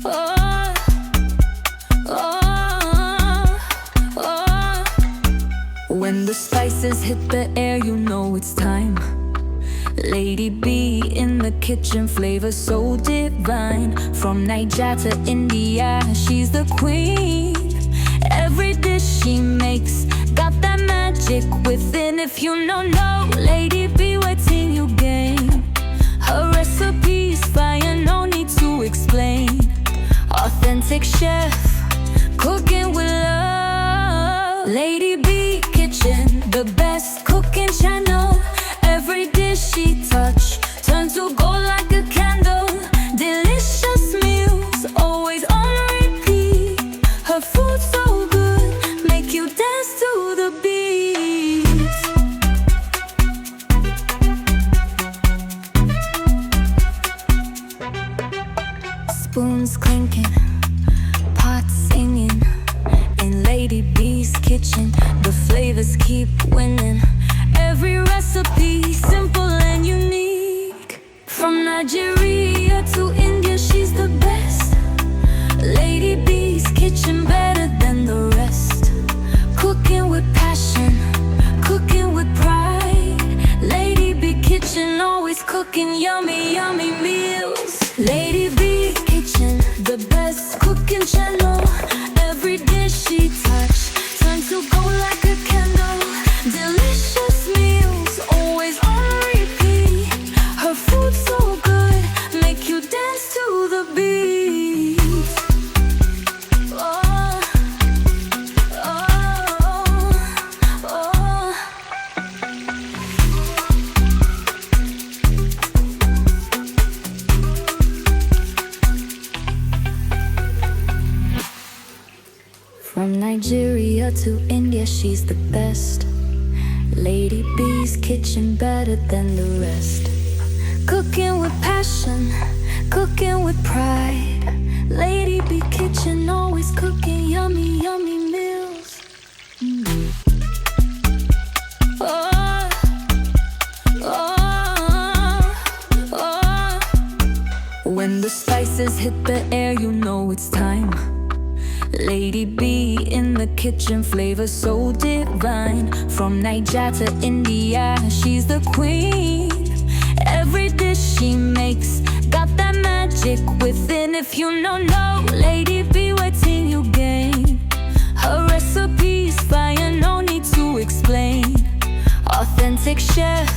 Oh, oh, oh. When the spices hit the air, you know it's time. Lady B in the kitchen, flavor so divine. From Niger to India, she's the queen. Every dish she makes got that magic within. If you know Lady B, waiting you gain. Her recipe's fire, no need to explain. Authentic chef, cooking with love. Lady B Kitchen, the best cooking channel. Every dish she touch turns to gold like a candle. Delicious meals, always on repeat. Her food so good, make you dance to the beat. Spoons clinking, pots singing. In Lady B's kitchen, the flavors keep winning. Every recipe simple and unique. From Nigeria to India, she's the best. Lady B's kitchen, better than the rest. Cooking with passion, cooking with pride. Lady B Kitchen, always cooking yummy, yummy meals. Lady B Kitchen, the best cooking channel. Every dish she touch turns to gold like a candle. Delicious meals, always on repeat. Her food so good, make you dance to the beat. Oh, oh, oh. From Nigeria to India, she's the best. Lady B's Kitchen, better than the rest. Cooking with passion, cooking with pride. Lady B Kitchen, always cooking yummy, yummy meals. Oh, oh, oh. When the spices hit the air, you know it's time. Lady B in the kitchen, flavor so divine. From Niger to India, she's the queen. Every dish she makes got that magic within. If you know Lady B, waiting you gain. Her recipe's fire, no need to explain. Authentic chef,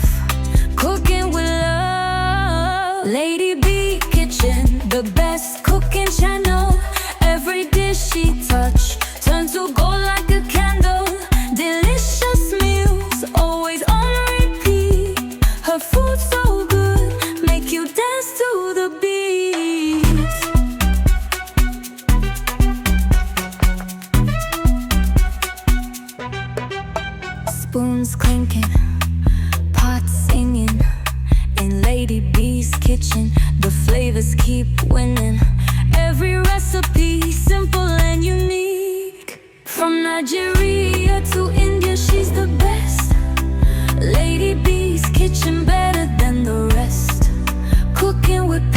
cooking with love. Lady B Kitchen, the best cooking channel. Every dish she touch turns to gold like a candle. Delicious meals, always on repeat. Her food so good, make you dance to the beat. Spoons clinking, pots singing. In Lady B's Kitchen, the flavors keep winning. Every recipe simple and unique. From Nigeria to India, she's the best. Lady B's Kitchen, better than the rest. Cooking with